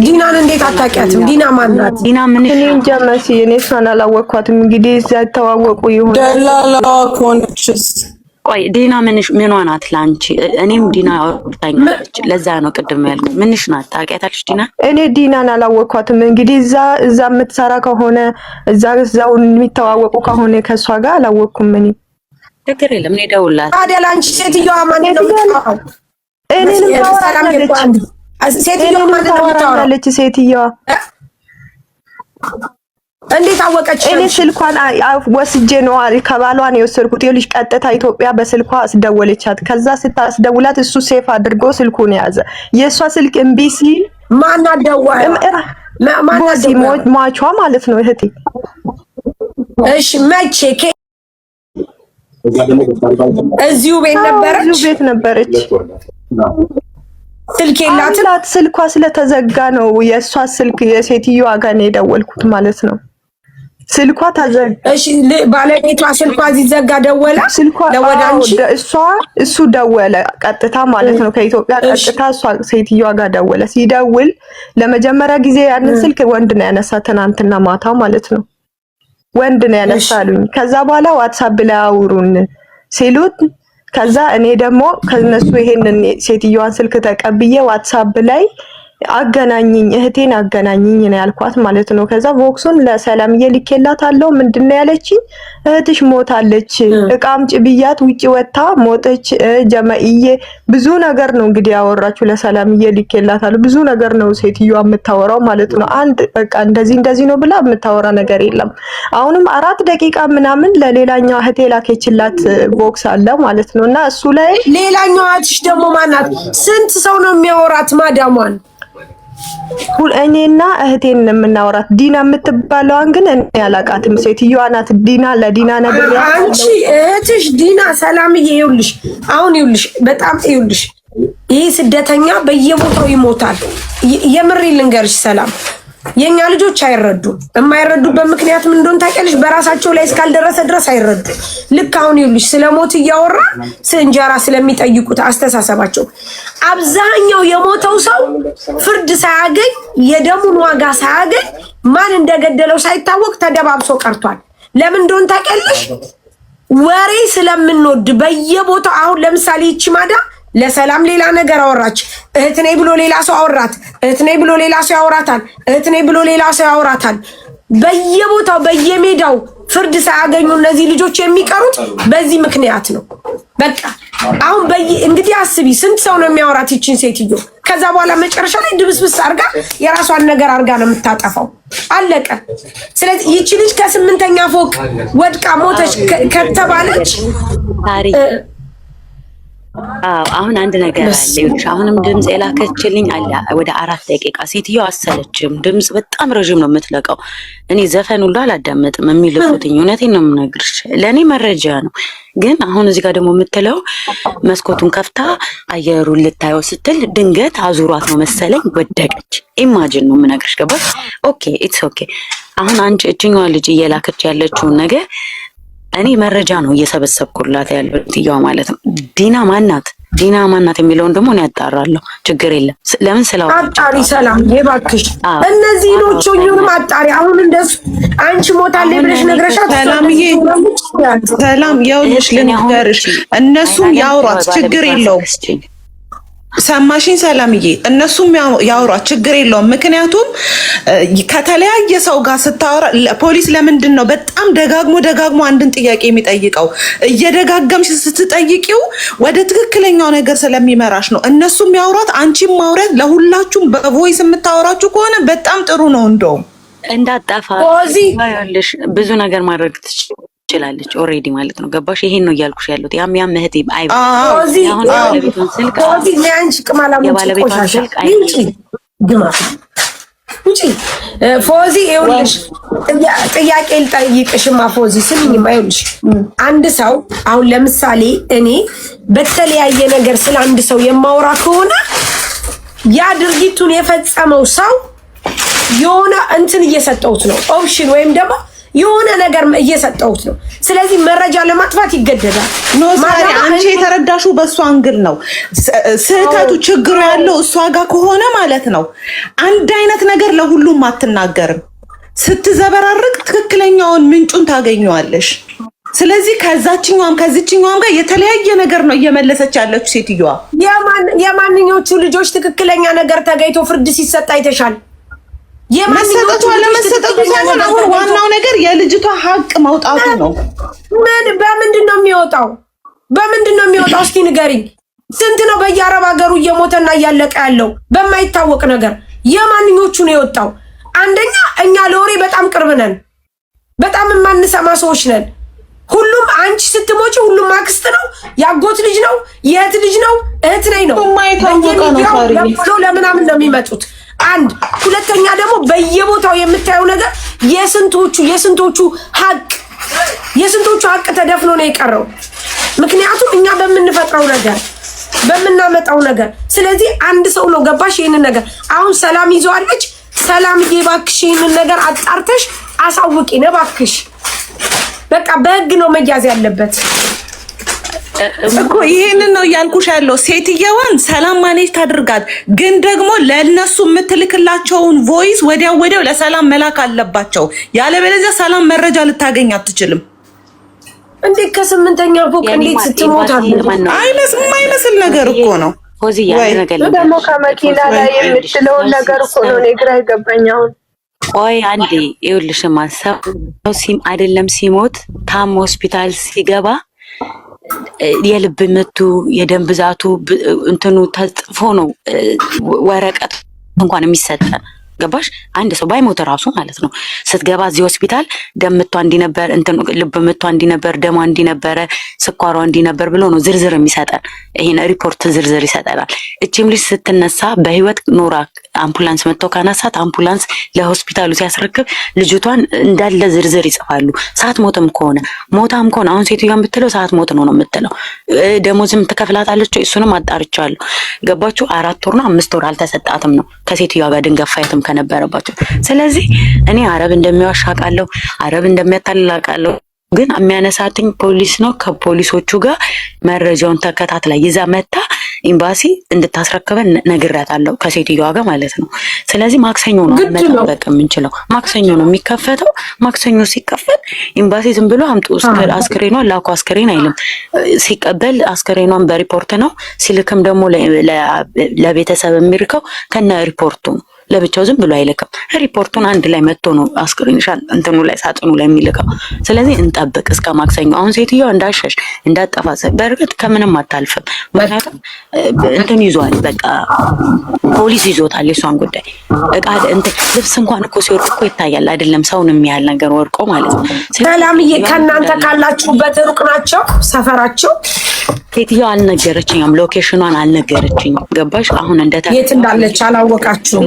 ዲናን እንዴት አታውቂያትም? ዲና ማን ናት? ዲና ምን እኔ እንጃ መሲ፣ እኔ እሷን አላወቅኳትም። እንግዲህ እዛ ተዋወቁ ይሆን ደላላዋ ከሆነችስ? ቆይ ዲና ምንዋ ናት ላንቺ? እኔም ዲና አውርታኛለች። ለዛ ነው ቅድም ያልኩት። ምንሽ ናት? ታውቂያታለሽ ዲና? እኔ ዲናን አላወቅኳትም። እንግዲህ እዛ የምትሰራ ከሆነ እዛው የሚተዋወቁ ከሆነ ከሷ ጋር አላወቅኩም። እኔ ችግር የለም። እኔ ደውላት። ታዲያ ላንቺ ሴትዮዋ ማን ነው የምታወራው? እኔንም ታወራለች ሴትዮዋ። እንዴት አወቀች? እኔ ስልኳን ወስጄ ነው ከባሏ ነው የወሰድኩት። ይኸውልሽ ቀጥታ ኢትዮጵያ በስልኳ አስደወለቻት። ከዛ ስታስደውላት እሱ ሴፍ አድርጎ ስልኩን ያዘ። የእሷ ስልክ እምቢ ሲል ማን አደወለ? ሟቿ ማለት ነው እህቴ። እሺ መቼ? እዚሁ ቤት ነበረች። ስልክ የላትም። ስልኳ ስለተዘጋ ነው የእሷ ስልክ የሴትዮዋ ጋር ነው የደወልኩት ማለት ነው። ስልኳ ተዘጋ። እሺ ባለቤቷ ስልኳ ሲዘጋ ደወለ ለወዳንቺ? እሱ ደወለ ቀጥታ ማለት ነው። ከኢትዮጵያ ቀጥታ እሷ ሴትዮዋ ጋር ደወለ። ሲደውል ለመጀመሪያ ጊዜ ያንን ስልክ ወንድ ነው ያነሳ፣ ትናንትና ማታ ማለት ነው። ወንድ ነው ያነሳሉኝ። ከዛ በኋላ ዋትስአፕ ላይ አውሩን ሲሉት ከዛ እኔ ደግሞ ከነሱ ይሄንን ሴትዮዋን ስልክ ተቀብዬ ዋትስአፕ ላይ አገናኝኝ እህቴን አገናኝኝ ነው ያልኳት ማለት ነው። ከዛ ቦክሱን ለሰላምዬ ልኬላታለሁ። ምንድነው ያለችኝ? እህትሽ ሞታለች፣ እቃም ጭብያት ውጪ ወጣ ሞተች። ጀመኢዬ ብዙ ነገር ነው እንግዲህ ያወራችሁ። ለሰላምዬ ልኬላታለሁ። ብዙ ነገር ነው ሴትዮዋ የምታወራው ማለት ነው። አንድ በቃ እንደዚህ ነው ብላ የምታወራ ነገር የለም። አሁንም 4 ደቂቃ ምናምን ለሌላኛው እህቴ ላከችላት ቦክስ አለ ማለት ነው። እና እሱ ላይ ሌላኛው እህትሽ ደግሞ ማናት? ስንት ሰው ነው የሚያወራት ማዳሟን? እኔና እህቴን የምናወራት ዲና የምትባለዋን ግን እኔ አላውቃትም። ሴትዮዋ ናት ዲና። ለዲና ነገር አንቺ እህትሽ ዲና ሰላምዬ፣ ይኸውልሽ በጣም ይኸውልሽ፣ ይህ ስደተኛ በየቦታው ይሞታል። የምሬ ልንገርሽ ሰላም፣ የኛ ልጆች አይረዱም። የማይረዱበት ምክንያት ምን እንደሆነ ታውቂያለሽ? በራሳቸው ላይ እስካልደረሰ ድረስ አይረዱም። ልክ አሁን ይኸውልሽ ስለሞት እያወራ እንጀራ ስለሚጠይቁት አስተሳሰባቸው አብዛኛው የሞተው ሰው ፍርድ ሳያገኝ የደሙን ዋጋ ሳያገኝ ማን እንደገደለው ሳይታወቅ ተደባብሶ ቀርቷል። ለምን እንደሆነ ታውቂያለሽ? ወሬ ስለምንወድ በየቦታው። አሁን ለምሳሌ ይቺ ማዳ ለሰላም ሌላ ነገር አወራች። እህት ነኝ ብሎ ሌላ ሰው አወራት። እህት ነኝ ብሎ ሌላ ሰው ያወራታል። እህት ነኝ ብሎ ሌላ ሰው ያወራታል። በየቦታው በየሜዳው ፍርድ ሳያገኙ እነዚህ ልጆች የሚቀሩት በዚህ ምክንያት ነው። በቃ አሁን እንግዲህ አስቢ፣ ስንት ሰው ነው የሚያወራት ይችን ሴትዮ? ከዛ በኋላ መጨረሻ ላይ ድብስብስ አርጋ የራሷን ነገር አርጋ ነው የምታጠፋው። አለቀ። ስለዚህ ይቺ ልጅ ከ8ኛ ፎቅ ወድቃ ሞተች ከተባለች አሁን አንድ ነገር አለ። አሁንም ድምጽ የላከችልኝ አለ ወደ 4 ደቂቃ። ሴትዮ አሰለችም። ድምጽ በጣም ረጅም ነው የምትለቀው። እኔ ዘፈን ሁሉ አላዳመጥም የሚልኩትኝ። እውነቴን ነው የምነግርሽ፣ ለእኔ መረጃ ነው። ግን አሁን እዚህ ጋር ደግሞ የምትለው መስኮቱን ከፍታ አየሩን ልታየው ስትል ድንገት አዙሯት ነው መሰለኝ ወደቀች። ኢማጂን ነው የምነግርሽ። ገባሽ? ኦኬ ኢትስ ኦኬ። አሁን አንቺ እችኛዋ ልጅ እየላከች ያለችውን ነገር እኔ መረጃ ነው እየሰበሰብኩላት ያለው ትያዋ ማለት ነው። ዲና ማናት የሚለውን ደግሞ እኔ ያጣራለሁ። ችግር የለም። ለምን ስላው አጣሪ ሰላም ይባክሽ። እነዚህ ሎቾኙንም አጣሪ። አሁን እንደሱ አንቺ ሞታለች ብለሽ ነግረሻት ሰላምዬ፣ ሰላም ይኸውልሽ ልንገርሽ፣ እነሱም ያውሯት ችግር የለውም። ሰማሽኝ ሰላምዬ? እነሱም ያውሯት ችግር የለውም። ምክንያቱም ከተለያየ ሰው ጋር ስታወራ ፖሊስ ለምንድን ነው በጣም ደጋግሞ አንድን ጥያቄ የሚጠይቀው? እየደጋገምሽ ስትጠይቂው ወደ ትክክለኛው ነገር ስለሚመራሽ ነው። እነሱም ያውሯት፣ አንቺም ማውራት። ለሁላችሁም በቮይስ የምታወራችሁ ከሆነ በጣም ጥሩ ነው። እንደውም እንዳጣፋ ብዙ ነገር ማድረግ ትችላለች ኦሬዲ ማለት ነው። ገባሽ? ይሄን ነው እያልኩሽ ያለሁት። ያም እህቴ አሁን የባለቤቷን ስልክ የባለቤቷን ስልክ ፎዚ ይኸውልሽ፣ ጥያቄ ልጠይቅሽማ ፎዚ ስሚኝማ። ይኸውልሽ አንድ ሰው አሁን ለምሳሌ እኔ በተለያየ ነገር ስለ አንድ ሰው የማወራ ከሆነ ያ ድርጊቱን የፈጸመው ሰው የሆነ እንትን እየሰጠሁት ነው ኦፕሽን፣ ወይም ደግሞ የሆነ ነገር እየሰጠሁት ነው። ስለዚህ መረጃ ለማጥፋት ይገደዳል። ኖሳሪ አንቺ የተረዳሹ በእሷ አንግል ነው። ስህተቱ ችግሩ ያለው እሷ ጋር ከሆነ ማለት ነው አንድ አይነት ነገር ለሁሉም አትናገርም። ስትዘበራርቅ ትክክለኛውን ምንጩን ታገኘዋለሽ። ስለዚህ ከዛችኛዋም ከዚችኛዋም ጋር የተለያየ ነገር ነው እየመለሰች ያለችው ሴትዮዋ። የማንኞቹ ልጆች ትክክለኛ ነገር ተገይቶ ፍርድ ሲሰጥ አይተሻል? የማንኞቹ ለመሰጠቱ ሳይሆን አሁን ዋናው ነገር የልጅቷ ሀቅ መውጣቱ ነው። በምንድን ነው የሚወጣው? በምንድን ነው የሚወጣው? እስኪ ንገሪኝ። ስንት ነው በየአረብ ሀገሩ እየሞተና እያለቀ ያለው በማይታወቅ ነገር? የማንኞቹ ነው የወጣው? አንደኛ እኛ ለወሬ በጣም ቅርብ ነን፣ በጣም የማንሰማ ሰዎች ነን። ሁሉም አንቺ ስትሞጪ ሁሉም አክስት ነው፣ ያጎት ልጅ ነው፣ የእህት ልጅ ነው፣ እህት ነኝ ነው። ለምናምን ነው የሚመጡት። አንድ ሁለተኛ ደግሞ በየቦታው የምታየው ነገር የስንቶቹ ሀቅ ተደፍኖ ነው የቀረው። ምክንያቱም እኛ በምንፈጥረው ነገር በምናመጣው ነገር። ስለዚህ አንድ ሰው ነው ገባሽ? ይሄንን ነገር አሁን ሰላም ይዘዋለች። ሰላምዬ እባክሽ ይሄንን ነገር አጣርተሽ አሳውቂኝ እባክሽ። በቃ በህግ ነው መያዝ ያለበት እኮ። ይሄንን ነው እያልኩሽ ያለው። ሴትየዋን ሰላም ማኔጅ ታድርጋት፣ ግን ደግሞ ለነሱ የምትልክላቸውን ቮይስ ወዲያው ለሰላም መላክ አለባቸው። ያለበለዚያ ሰላም መረጃ ልታገኝ አትችልም። እንዴት ከስምንተኛ ፎቅ እንዴት ስትሞታል? የማይመስል ነገር እኮ ነው። ደግሞ ከመኪና ላይ የምትለውን ነገር እኮ ነው እኔ ግራ ይገባኝ አሁን። ቆይ አንዴ ይኸውልሽ፣ ማሰብ አይደለም ሲሞት ታሞ ሆስፒታል ሲገባ የልብ ምቱ የደም ብዛቱ እንትኑ ተጽፎ ነው ወረቀት እንኳን የሚሰጠን። ገባሽ? አንድ ሰው ባይሞት ራሱ ማለት ነው ስትገባ እዚህ ሆስፒታል ደም ምቷ እንዲነበር እንትን ልብ ምቷ እንዲነበር ደሟ እንዲነበረ ስኳሯ እንዲነበር ብሎ ነው ዝርዝር የሚሰጠን። ይሄን ሪፖርት ዝርዝር ይሰጠናል። እቺም ልጅ ስትነሳ በህይወት ኖራ አምቡላንስ መጥተው ካነሳት አምቡላንስ ለሆስፒታሉ ሲያስረክብ ልጅቷን እንዳለ ዝርዝር ይጽፋሉ። ሰዓት ሞትም ከሆነ ሞታም ከሆነ አሁን ሴትዮዋን ብትለው ሰዓት ሞት ነው የምትለው። ደሞዝም ትከፍላታለች። እሱንም አጣርቻለሁ። ገባችሁ? 4 ወር ነው 5 ወር አልተሰጣትም ነው ከሴትዮዋ ጋር ድንገት ፋይትም ከነበረባቸው። ስለዚህ እኔ አረብ እንደሚዋሽ አውቃለሁ፣ አረብ እንደሚያታልል አውቃለሁ። ግን የሚያነሳትኝ ፖሊስ ነው። ከፖሊሶቹ ጋር መረጃውን ተከታትላ ይዛ መታ ኤምባሲ እንድታስረክበን ነግሬያታለሁ፣ ከሴትዮዋ ጋር ማለት ነው። ስለዚህ ማክሰኞ ነው መጠበቅ የምንችለው። ማክሰኞ ነው የሚከፈተው። ማክሰኞ ሲከፈት ኤምባሲ ዝም ብሎ አምጡ አስክሬኗን ላኩ አስክሬን አይልም። ሲቀበል አስክሬኗን በሪፖርት ነው፣ ሲልክም ደግሞ ለቤተሰብ የሚልከው ከነ ሪፖርቱ ነው። ለብቻው ዝም ብሎ አይልክም። ሪፖርቱን አንድ ላይ መጥቶ ነው አስክሪንሻት እንትኑ ላይ ሳጥኑ ላይ የሚልከው። ስለዚህ እንጠብቅ እስከ ማክሰኞ። አሁን ሴትዮዋ እንዳሸሽ እንዳጠፋ በእርግጥ ከምንም አታልፍም። ምክንያቱም እንትን ይዟል፣ በቃ ፖሊስ ይዞታል የሷን ጉዳይ። እቃ እንትን ልብስ እንኳን እኮ ሲወርቅ እኮ ይታያል አይደለም? ሰውን የሚያህል ነገር ወርቆ ማለት ነው። ሰላምዬ ከእናንተ ካላችሁበት ሩቅ ናቸው ሰፈራቸው? ሴትዮዋ አልነገረችኝም፣ ሎኬሽኗን አልነገረችኝም። ገባሽ? አሁን የት እንዳለች አላወቃችሁም?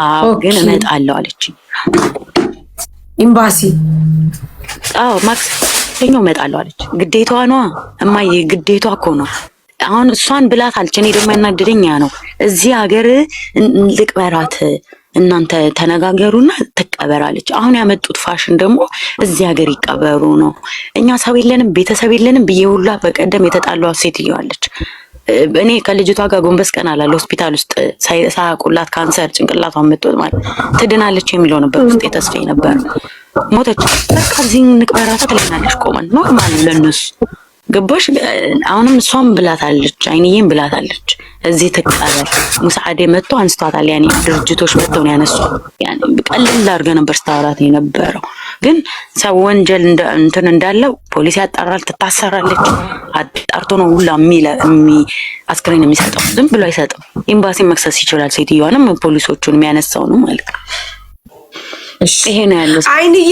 አዎ ግን እመጣለሁ አለችኝ ኤምባሲ። አዎ ማክሰኞ እመጣለሁ አለች። ግዴታዋ ነዋ እማዬ፣ ግዴታዋ እኮ ነው። አሁን እሷን ብላት አለች። እኔ ደግሞ ያናደደኝ ያ ነው። እዚህ ሀገር ልቅበራት እናንተ ተነጋገሩና ትቀበራለች። አሁን ያመጡት ፋሽን ደግሞ እዚህ ሀገር ይቀበሩ ነው። እኛ ሰው የለንም ቤተሰብ የለንም ብዬ ሁላ በቀደም የተጣላኋት ሴትዮ አለች። እኔ ከልጅቷ ጋር ጎንበስ ቀና አላለሁ። ሆስፒታል ውስጥ ሳያቁላት ካንሰር ጭንቅላቷ አመጣው ማለት ትድናለች የሚለው ነበር ውስጥ የተስፋ ነበር። ሞተች። በቃ እዚህ ንቅበራታ ትለናለች። ቆመን ኖርማል ለነሱ ገባሽ? አሁንም እሷም ብላታለች፣ አይንዬም ብላታለች። እዚህ ትቀበል ሙሳዓዴ መጥቶ አንስቷታል። ያኔ ድርጅቶች መጥተው ነው ያነሷት። ያኔ ቀለል አድርገ ነበር ስታወራት የነበረው። ግን ሰው ወንጀል እንትን እንዳለው ፖሊስ ያጣራል፣ ትታሰራለች። አጣርቶ ነው ሁላ አስክሬን የሚሰጠው። ዝም ብሎ አይሰጥም። ኤምባሲ መክሰስ ይችላል። ሴትዮዋንም ፖሊሶቹን የሚያነሳው ነው ማለት ነው። ይሄ ነው ያለው። አይንዬ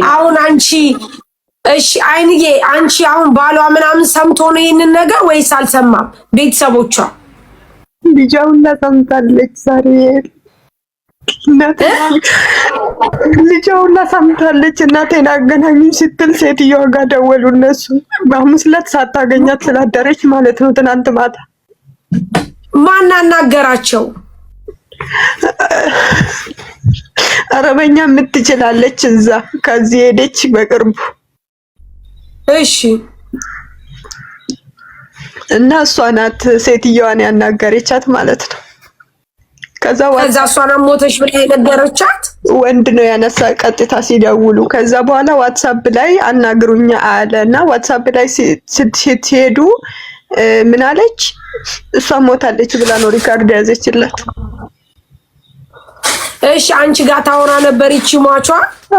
አሁን አንቺ እሺ አይንዬ አንቺ አሁን ባሏ ምናምን ሰምቶ ነው ይሄንን ነገር ወይስ አልሰማም? ቤተሰቦቿ ልጃውና ሰምታለች። ዛሬ ልጃውና ሰምታለች። እናቴን አገናኙኝ ስትል ሴትዮዋ ጋር ደወሉ እነሱ። በሐሙስ ዕለት ሳታገኛት ስላደረች ማለት ነው። ትናንት ማታ ማን አናገራቸው? አረበኛ የምትችላለች እዛ ከዚህ ሄደች በቅርቡ። እሺ እና እሷ ናት ሴትዮዋን ያናገረቻት ማለት ነው። ከዛ እሷን ሞተሽ ብላ የነገረቻት ወንድ ነው ያነሳ ቀጥታ ሲደውሉ። ከዛ በኋላ ዋትስአፕ ላይ አናግሩኛ አለና ዋትስአፕ ላይ ስትሄዱ ምን አለች? እሷ ሞታለች ብላ ነው ሪካርድ ያዘችላት። እሺ አንቺ ጋር ታወራ ነበር ይቺ ሟቿ?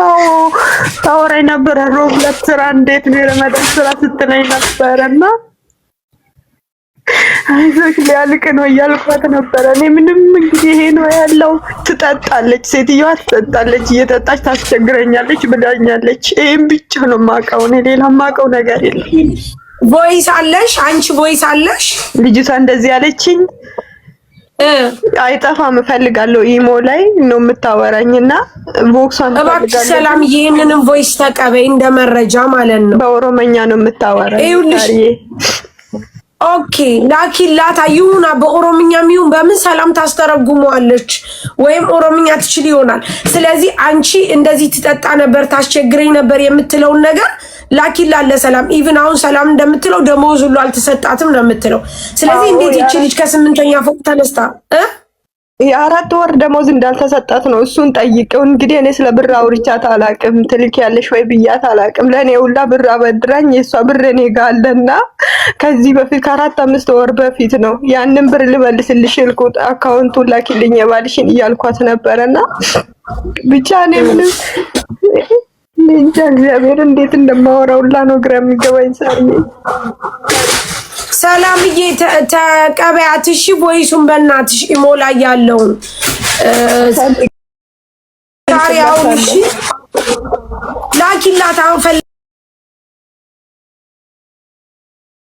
አዎ ታወራ ነበር። ሮብለት ስራ እንዴት ነው የረመዳን ስራ ስትለኝ ነበርና አይዞሽ ሊያልቅ ነው እያልኳት ነበረ። እኔ ምንም እንግዲህ ይሄ ነው ያለው። ትጠጣለች፣ ሴትዮዋ ትጠጣለች፣ እየጠጣች ታስቸግረኛለች ብላኛለች። ይሄን ብቻ ነው የማውቀው። እኔ ሌላ የማውቀው ነገር የለም። ቮይስ አለሽ? አንቺ ቮይስ አለሽ? ልጅቷ እንደዚህ ያለችኝ አይጠፋም እፈልጋለሁ። ኢሞ ላይ ነው የምታወራኝና ቮክሷን እባክሽ ሰላም ይሄንንም ቮይስ ተቀበይ እንደ መረጃ ማለት ነው። በኦሮመኛ ነው የምታወራኝ። ኦኬ ላኪላት አይሁና በኦሮምኛም ይሁን በምን ሰላም ታስተረጉመዋለች ወይም ኦሮምኛ ትችል ይሆናል። ስለዚህ አንቺ እንደዚህ ትጠጣ ነበር ታስቸግረኝ ነበር የምትለውን ነገር ላኪላት ለሰላም። ኢቭን አሁን ሰላም እንደምትለው ደሞዝ ሁሉ አልተሰጣትም ነው የምትለው። ስለዚህ እንዴት ይቺ ልጅ ከ8ኛ ፎቅ ተነስታ የ4 ወር ደሞዝ እንዳልተሰጣት ነው። እሱን ጠይቀው እንግዲህ እኔ ስለ ብር አውርቻት አላቅም። ትልክ ያለሽ ወይ ብያት አላቅም። ለኔ ሁላ ብር አበድራኝ የሷ ብር እኔ ጋር አለና ከዚህ በፊት ከ4-5 ወር በፊት ነው ያንን ብር ልመልስልሽ ልኩት አካውንቱን ላኪልኝ የባልሽን እያልኳት ነበርና ብቻ እኔ ምንም እንጃ እግዚአብሔር እንዴት እንደማወራውላ ነው ግራ የሚገባኝ። ሰላምዬ ተቀበያት እሺ። ቮይሱን በእናትሽ ኢሞ ላይ ያለውን ታሪያውን እሺ ላኪላት። አሁን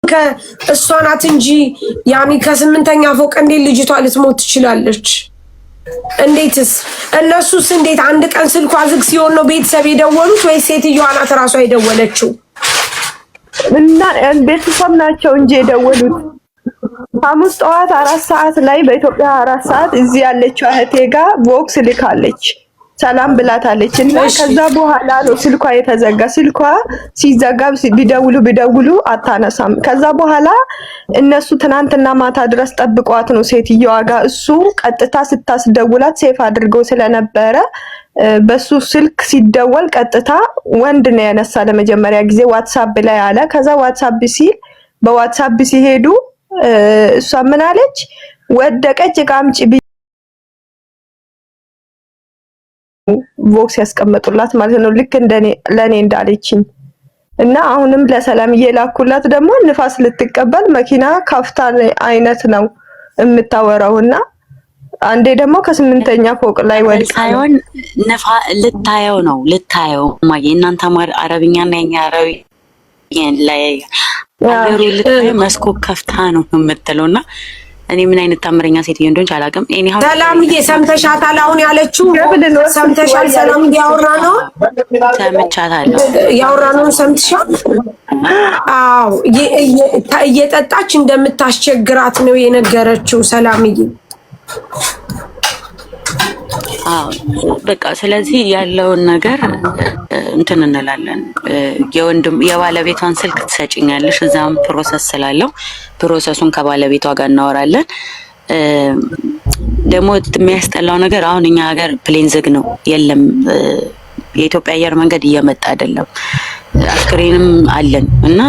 ከእሷ ናት እንጂ ያኔ ከ8ኛ ፎቅ እንዴት ልጅቷ ልትሞት ትችላለች? እንዴትስ እነሱስ እንዴት አንድ ቀን ስልኳ ዝግ ሲሆን ነው ቤተሰብ የደወሉት ወይ ሴትዮዋ ናት ራሷ የደወለችው? እና ቤተሰብ ናቸው እንጂ የደወሉት። ሐሙስ ጠዋት 4 ሰዓት ላይ በኢትዮጵያ 4 ሰዓት እዚህ ያለችው እህቴ ጋር ቦክስ ልካለች፣ ሰላም ብላታለች። እና ከዛ በኋላ ነው ስልኳ የተዘጋ። ስልኳ ሲዘጋ ቢደውሉ አታነሳም። ከዛ በኋላ እነሱ ትናንትና ማታ ድረስ ጠብቋት ነው ሴትዮዋ ጋር። እሱ ቀጥታ ስታስደውላት ሴፍ አድርገው ስለነበረ በሱ ስልክ ሲደወል ቀጥታ ወንድ ነው ያነሳ ለመጀመሪያ ጊዜ ዋትስአፕ ላይ አለ። ከዛ ዋትስአፕ ሲል በዋትስአፕ ሲሄዱ እሷ ምን አለች? ወደቀች ቃምጪ ቦክስ ያስቀመጡላት ማለት ነው። ልክ እንደኔ ለኔ እንዳለችኝ እና አሁንም ለሰላም እየላኩላት ደግሞ ንፋስ ልትቀበል መኪና ካፍታ አይነት ነው የምታወራውና አንዴ ደግሞ ከ8ኛ ፎቅ ላይ ወድቃ ሳይሆን ልታየው ማየ እናንተ አረብኛና የኛ አረብ ላይ አገሩ ልታየው መስኮት ከፍታ ነው የምትለውና እኔ ምን አይነት ታምረኛ ሴትዮ እንደሆነች አላውቅም። ሰላምዬ ሰምተሻታል? አሁን ያለችው ሰምተሻል? ሰላም ያወራ ነው ሰምቻታለሁ። ያወራ ነው ሰምተሻል? አዎ እየጠጣች እንደምታስቸግራት ነው የነገረችው ሰላምዬ። በቃ ስለዚህ ያለውን ነገር እንትን እንላለን። የባለቤቷን ስልክ ትሰጪኛለሽ፣ እዛም ፕሮሰስ ስላለው ፕሮሰሱን ከባለቤቷ ጋር እናወራለን። ደግሞ የሚያስጠላው ነገር አሁን እኛ ሀገር ፕሌን ዝግ ነው፣ የለም የኢትዮጵያ አየር መንገድ እየመጣ አይደለም። አስክሬንም አለን እና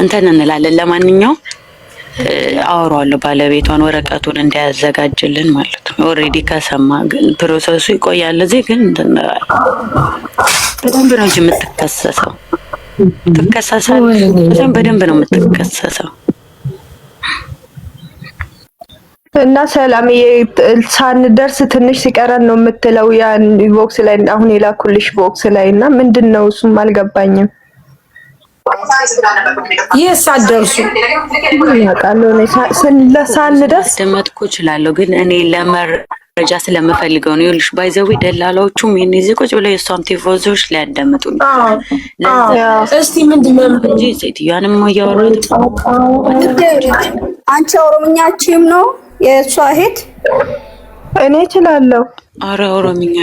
እንትን እንላለን። ለማንኛውም አወራዋለሁ ባለቤቷን ወረቀቱን እንዲያዘጋጅልን ማለት ነው። ኦልሬዲ ከሰማ ግን ፕሮሰሱ ይቆያል። እዚህ ግን በደንብ ነው እንጂ የምትከሰሰው ትከሰሳለች። በደንብ ነው የምትከሰሰው። እና ሰላም ሳንደርስ ትንሽ ሲቀረን ነው የምትለው ያን ቦክስ ላይ አሁን የላኩልሽ ቦክስ ላይ እና ምንድነው እሱም አልገባኝም። ይሳደርሱ ያቃለው ነው ሳንደርስ ደመጥኩ እችላለሁ ግን እኔ ለመረጃ ስለምፈልገው ነው። ይልሽ ባይዘዊ ደላላዎቹም የነዚህ ቁጭ ብለው የሷን ቲፎዞች ሊያዳምጡ ነው። እስቲ ምንድነው እንጂ ሴትዮዋንም እያወራች አንቺ ኦሮምኛችም ነው የእሷ እህት እኔ እችላለሁ። አረ ኦሮምኛ።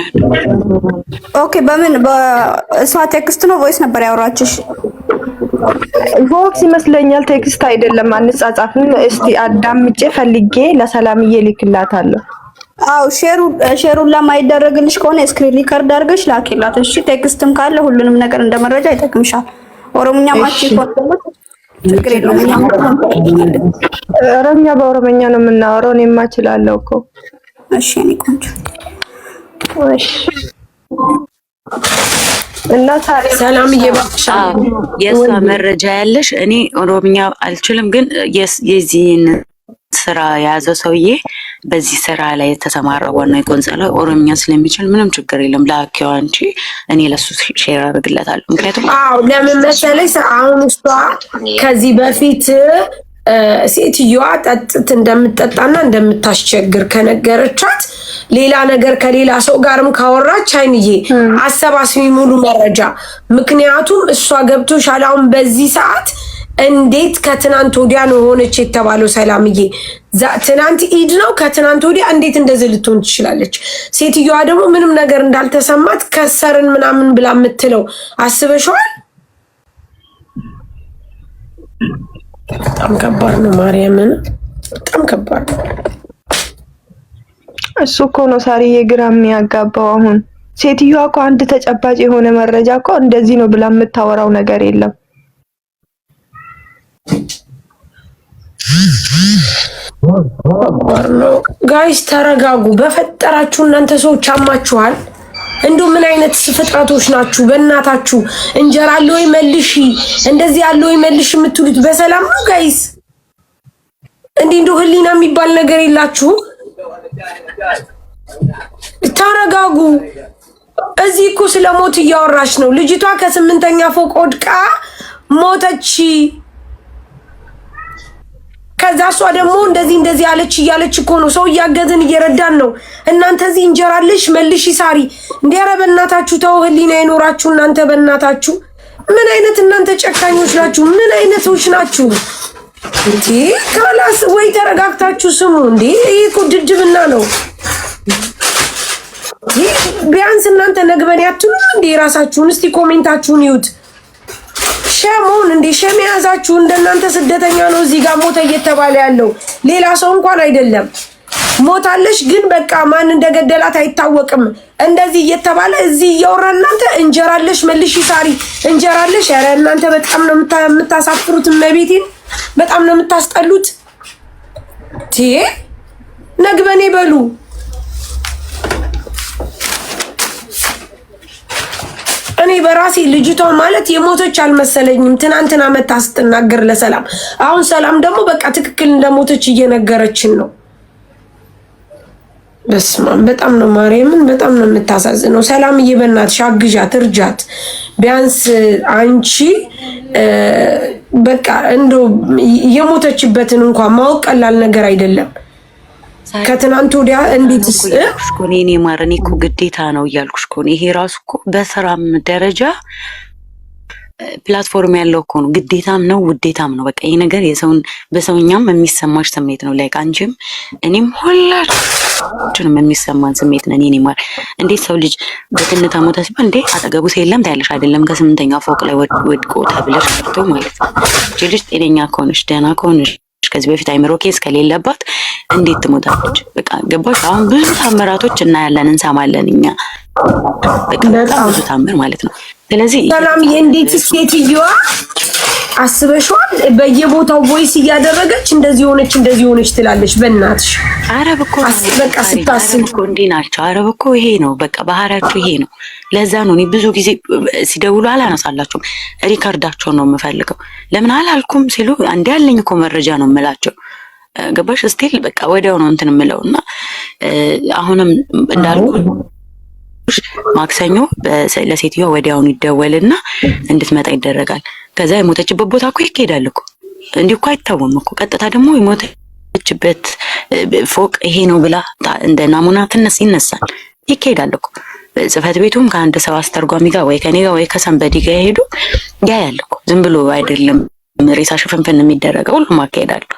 ኦኬ በምን በእሷ ቴክስት ነው ቮይስ ነበር ያወራችሽ? ቮክስ ይመስለኛል ቴክስት አይደለም። አንጻጻፍም። እስቲ አዳምጬ ፈልጌ ለሰላምዬ ልክላታለሁ። አው ሼሩን ለማይደረግልሽ ከሆነ ስክሪን ሪከርድ አድርገሽ ላኪላት። እሺ ቴክስትም ካለ ሁሉንም ነገር እንደመረጃ ይጠቅምሻል። ኦሮምኛ ማቺ ኮንተንት ችግር የለውም። ኦሮምኛ በኦሮምኛ ነው የምናወራው። እኔማ እችላለሁ እኮ። እሺ እኔ ቆንጆ እሺ። እና ሰላም እየባክሽ የእሷ መረጃ ያለሽ። እኔ ኦሮምኛ አልችልም፣ ግን የዚህን ስራ የያዘ ሰውዬ በዚህ ስራ ላይ የተሰማራው ዋና የቆንጸለ ኦሮምኛ ስለሚችል ምንም ችግር የለም። ላኪው አንቺ፣ እኔ ለሱ ሼር አድርግለታለሁ። ምክንያቱም ለምን መሰለሽ አሁን እሷ ከዚህ በፊት ሴትዮዋ ጠጥት እንደምትጠጣና እንደምታስቸግር ከነገረቻት ሌላ ነገር ከሌላ ሰው ጋርም ካወራች አይንዬ አሰባስቢ ሙሉ መረጃ። ምክንያቱም እሷ ገብቶሻል። አሁን በዚህ ሰዓት እንዴት ከትናንት ወዲያ ነው ሆነች የተባለው? ሰላምዬ ትናንት ኢድ ነው። ከትናንት ወዲያ እንዴት እንደዚህ ልትሆን ትችላለች? ሴትዮዋ ደግሞ ምንም ነገር እንዳልተሰማት ከሰርን ምናምን ብላ የምትለው አስበሽዋል? በጣም ከባድ ነው። ማርያምን በጣም ከባድ ነው። እሱ እኮ ነው ሳሪዬ ግራ የሚያጋባው። አሁን ሴትዮዋ እኮ አንድ ተጨባጭ የሆነ መረጃ እኮ እንደዚህ ነው ብላ የምታወራው ነገር የለም። ጋይስ ተረጋጉ በፈጠራችሁ። እናንተ ሰዎች አማችኋል። እንደው ምን አይነት ፍጥረቶች ናችሁ? በእናታችሁ እንጀራ አለ ወይ መልሺ፣ እንደዚህ አለ ወይ መልሺ የምትሉት በሰላም ነው ጋይስ? እንደው ህሊና የሚባል ነገር የላችሁ? ተረጋጉ። እዚህ እኮ ስለ ሞት እያወራች ነው ልጅቷ። ከ8ኛ ፎቅ ወድቃ ሞተች። ከዛ እሷ ደግሞ እንደዚህ አለች እያለች እኮ ነው። ሰው እያገዝን እየረዳን ነው። እናንተ እዚህ እንጀራለሽ መልሽ ሳሪ እንዴ! ኧረ በእናታችሁ ተው፣ ህሊና ይኖራችሁ እናንተ። በእናታችሁ ምን አይነት እናንተ ጨካኞች ናችሁ? ምን አይነት ሰዎች ናችሁ እንዴ? ካላስ ወይ ተረጋግታችሁ ስሙ እንዴ! ይሄ እኮ ድድብና ነው። ቢያንስ እናንተ ነግበኔ አትሉም እንዴ? ራሳችሁን እስቲ ኮሜንታችሁን ይዩት። ሸሞን እንዴ ሸም ያዛችሁ እንደናንተ ስደተኛ ነው እዚህ ጋር ሞተ እየተባለ ያለው ሌላ ሰው እንኳን አይደለም። ሞታለሽ ግን በቃ ማን እንደገደላት አይታወቅም እንደዚህ እየተባለ እዚህ እያወራን እናንተ እንጀራለሽ መልሽ ሳሪ እንጀራለሽ። ኧረ እናንተ በጣም ነው የምታሳፍሩት። መቤቴን በጣም ነው የምታስጠሉት። ነግበኔ በሉ። እኔ በራሴ ልጅቷ ማለት የሞተች አልመሰለኝም። ትናንትና መታ ስትናገር ለሰላም፣ አሁን ሰላም ደግሞ በቃ ትክክል እንደሞተች እየነገረችን ነው። በስማም በጣም ነው ማርያምን፣ በጣም ነው የምታሳዝነው። ሰላምዬ በእናትሽ አግዣት፣ እርጃት። ቢያንስ አንቺ በቃ እንደው የሞተችበትን እንኳን ማወቅ ቀላል ነገር አይደለም። ከትናንት ወዲያ እንዴትስ እኔ ማረኔ እኮ ግዴታ ነው እያልኩሽ እኮ ነው። ይሄ ራሱ እኮ በስራም ደረጃ ፕላትፎርም ያለው እኮ ነው። ግዴታም ነው ውዴታም ነው። በቃ ይሄ ነገር በሰውኛም የሚሰማሽ ስሜት ነው። ላይክ አንቺም እኔም ሁላችንም የሚሰማን ስሜት ነን። እኔ ማር እንዴት ሰው ልጅ በትንታ ሞተ ሲባል እንዴ አጠገቡ ሰው የለም ታያለሽ አይደለም? ከ8ኛ ፎቅ ላይ ወድቆ ተብለሽ ቀርቶ ማለት ነው። ልጅ ጤነኛ ከሆነሽ ደህና ከሆነሽ ከዚህ በፊት አይምሮ ኬስ ከሌለባት እንዴት ትሞታለች? በቃ ገባሽ? አሁን ብዙ ታምራቶች እናያለን እንሰማለን እኛ በቃ በጣም ብዙ ታምር ማለት ነው። ስለዚህ ሰላም እንዴት ሴትዮዋ አስበሽዋል? በየቦታው ቮይስ እያደረገች እንደዚህ ሆነች ትላለች። በእናትሽ አረብ እኮ በቃ ስታስብ እኮ እንዴ ናቸው። አረብ እኮ ይሄ ነው በቃ ባህሪያቸው ይሄ ነው። ለዛ ነው እኔ ብዙ ጊዜ ሲደውሉ አላነሳላቸውም። ሪካርዳቸው ነው የምፈልገው። ለምን አላልኩም ሲሉ አንዴ ያለኝ እኮ መረጃ ነው የምላቸው። ገባሽ? ስቲል በቃ ወዲያው ነው እንትን የምለውና አሁንም እንዳልኩ ማክሰኞ ለሴትዮዋ ወዲያውኑ ይደወልና እንድትመጣ ይደረጋል። ከዛ የሞተችበት ቦታ እኮ ይሄዳል እኮ እንዲህ እኮ አይታወም እኮ። ቀጥታ ደግሞ የሞተችበት ፎቅ ይሄ ነው ብላ እንደ ናሙና ይነሳል ይሄዳል እኮ። ጽሕፈት ቤቱም ከአንድ ሰው አስተርጓሚ ጋር ወይ ከኔ ጋር ወይ ከሰንበዲ ጋር ይሄዱ ያያል እኮ። ዝም ብሎ አይደለም ሬሳ ሽፍንፍን የሚደረገው ሁሉም አካሄዳለሁ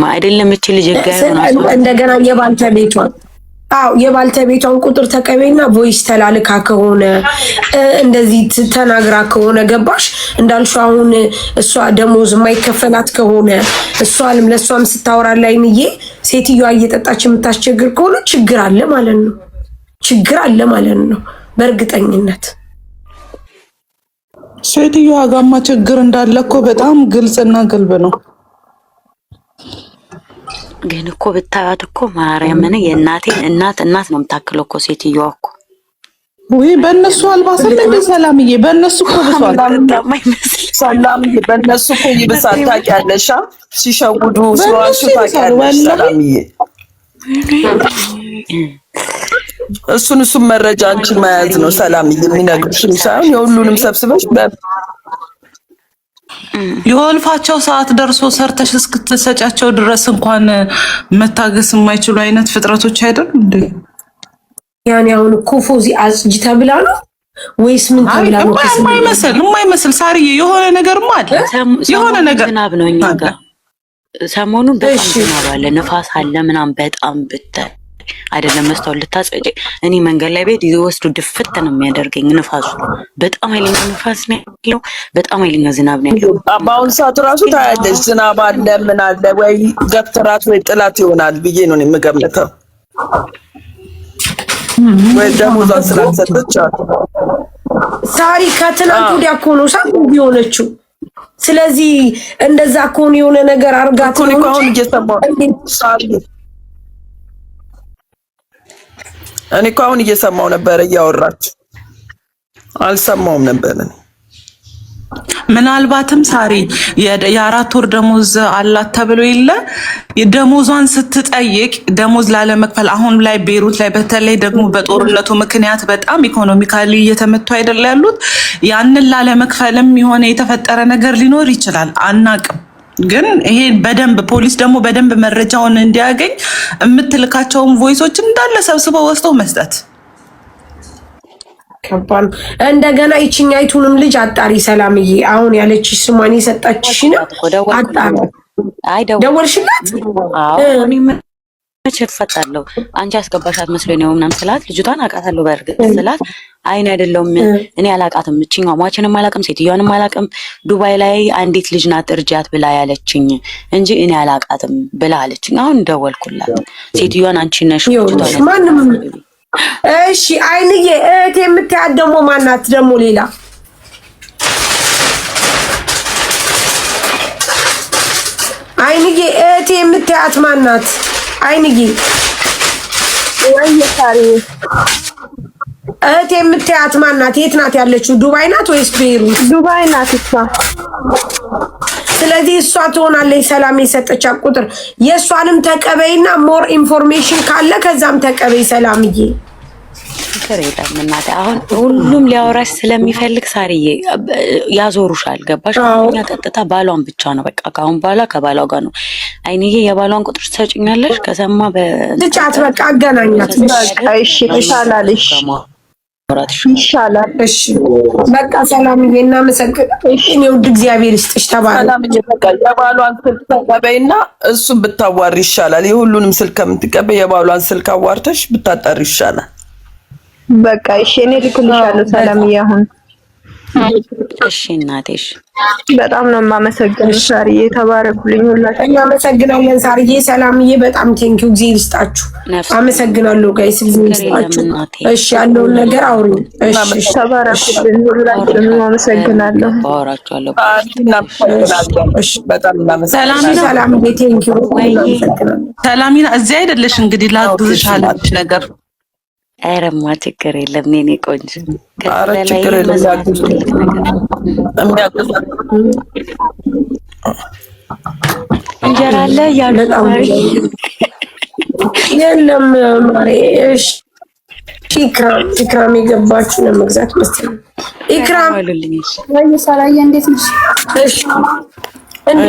አይደለም። እቺ ልጅ ጋር ነው እንደገና የባንተ ቤቷ አው የባልተቤቷን ቁጥር ተቀበይና ቮይስ ተላልካ ከሆነ እንደዚህ ተናግራ ከሆነ ገባሽ እንዳልሽው አሁን እሷ ደሞዝ የማይከፈላት ከሆነ እሷንም ለሷም ስታወራ ላይንዬ ሴትዮዋ እየጠጣች የምታስቸግር ከሆነ ችግር አለ ማለት ነው። ችግር አለ ማለት ነው በእርግጠኝነት። ሴትዮዋ ጋማ ችግር እንዳለ እኮ በጣም ግልጽና ግልብ ነው። ግን እኮ ብታያት እኮ ማርያምን የእናቴን እናት ነው የምታክለው እኮ ሴትዮዋ እኮ። ወይ በእነሱ አልባሰል እንደ ሰላምዬ በእነሱ እኮ ብሷል። ሰላምዬ በእነሱ እኮ ይብሳል። ታውቂያለሽ ሲሸውዱ ሲዋሹ ታውቂያለሽ ሰላምዬ። እሱን መረጃ አንቺ መያዝ ነው ሰላምዬ። የሚነግርሽም ሳይሆን የሁሉንም ሰብስበሽ የወልፋቸው ሰዓት ደርሶ ሰርተሽ እስክትሰጫቸው ድረስ እንኳን መታገስ የማይችሉ አይነት ፍጥረቶች አይደሉ እንዴ? ያኔ አሁን ኮፎዚ አጽጅ ተብላ ነው ወይስ ምን ተብላ ነው? የማይመስል ሳርዬ የሆነ ነገርማ አለ። የሆነ ነገር ዝናብ ነው እኛ ጋር ሰሞኑን በጣም ዝናብ አለ፣ ንፋስ አለ ምናምን በጣም ብታይ አይደለም መስታወት ልታጸጂ እኔ መንገድ ላይ ቤት ይወስዱ ድፍት ነው የሚያደርገኝ ንፋሱ። በጣም ኃይለኛ ንፋስ ነው ያለው፣ በጣም ኃይለኛ ዝናብ ነው ያለው። በአሁን ሰዓት ራሱ ታያለሽ ዝናብ አለ ምን አለ ወይ ገፍትራት ወይ ጥላት ይሆናል ብዬ ነው የምገምተው። ወይ ደግሞ ዛን ስላልሰጠች ሳሪ ከትናንት ወዲያ እኮ ነው ሳምንት ቢሆነችው። ስለዚህ እንደዛ ኮን የሆነ ነገር አርጋት ነው እኮ አሁን እየሰማሁ ሳሪ እኔ እኮ አሁን እየሰማሁ ነበር እያወራች አልሰማሁም ነበር። ምናልባትም ሳሪ የ4 ወር ደሞዝ አላት ተብሎ የለ ደሞዟን ስትጠይቅ ደሞዝ ላለመክፈል አሁን ላይ ቤሩት ላይ በተለይ ደግሞ በጦርነቱ ምክንያት በጣም ኢኮኖሚካሊ እየተመቱ አይደል ያሉት። ያንን ላለመክፈልም የሆነ የተፈጠረ ነገር ሊኖር ይችላል አናቅም። ግን ይሄ በደንብ ፖሊስ ደግሞ በደንብ መረጃውን እንዲያገኝ የምትልካቸውን ቮይሶች እንዳለ ሰብስበው ወስደው መስጠት ከባድ። እንደገና ይችኛይቱንም ልጅ አጣሪ ሰላምዬ፣ አሁን ያለችሽ ስሟን የሰጣችሽ ነው አጣሪ። ደወልሽላት? አዎ መቼ እፈታለሁ አንቺ አስገባሻት መስሎኝ ነው ምናምን ስላት ልጅቷን አውቃታለሁ በእርግጥ ስላት አይን አይደለም እኔ አላውቃትም፣ እቺኛው ማችንም አላውቅም፣ ሴትዮዋንም አላውቅም፣ ዱባይ ላይ አንዲት ልጅ ናት እርጃት ብላ ያለችኝ እንጂ እኔ አላውቃትም ብላ አለችኝ። አሁን ደወልኩላት ሴትዮዋን አንቺ ነሽ ማንም። እሺ አይንዬ እህቴ የምትያት ደግሞ ማናት ደግሞ ሌላ? አይንዬ እህቴ የምትያት ማናት? አይንዬ ወይሳሪ እህቴ የምትያት ማናት? የት ናት ያለችው? ዱባይ ናት ወይስ ቤይሩት? ዱባይ ናት እሷ። ስለዚህ እሷ ትሆናለች ሰላም የሰጠቻት ቁጥር። የእሷንም ተቀበይና ሞር ኢንፎርሜሽን ካለ ከዛም ተቀበይ ሰላምዬ። ከሬዳም እናቴ አሁን ሁሉም ሊያወራሽ ስለሚፈልግ ሳርዬ ያዞሩሻል። ገባሽ? እኛ ቀጥታ ባሏን ብቻ ነው በቃ ካሁን በኋላ ከባሏ ጋር ነው። አይንዬ የባሏን ቁጥር ትሰጪኛለሽ? ከሰማ በትጫት በቃ አገናኛት። እሺ ይሻላል። እሺ ይሻላል። እሺ በቃ ሰላምዬ እናመሰግናለን። እሺ ነው እግዚአብሔር ይስጥሽ። ተባረክ ሰላምዬ። በቃ የባሏን ስልክ ተቀበይና እሱን ብታዋሪ ይሻላል። የሁሉንም ስልክ ከምትቀበይ የባሏን ስልክ አዋርተሽ ብታጣሪ ይሻላል። በቃ እሺ እኔ ልክልሻለሁ ሰላምዬ አሁን። እሺ እናቴሽ በጣም ነው የማመሰግነው ሳርዬ። ተባረኩልኝ ሁላችሁ። እናመሰግናለን ሳርዬ። ሰላምዬ በጣም ቴንኪው እግዚአብሔር ይስጣችሁ። አመሰግናለሁ ጋይስ እግዚአብሔር ይስጣችሁ። እሺ ያለውን ነገር አውሩ። እሺ ተባረኩልኝ ሁላችሁም አመሰግናለሁ። ባወራችኋለሁ። እሺ በጣም እናመሰግናለን ሰላምዬ ቴንኪው። ሰላሚና እዚህ አይደለሽ እንግዲህ ላግዝሽ አለች ነገር አይረማ ችግር የለም የኔ ቆንጆ። ኧረ ችግር የለም እንጀራ አለ ያለው የለም ማሬ። እሺ ኢክራም የገባችሁ ለመግዛት መሰለኝ። ኢክራም ወይ ሰላዬ እንዴት ነሽ? እሺ እንዴ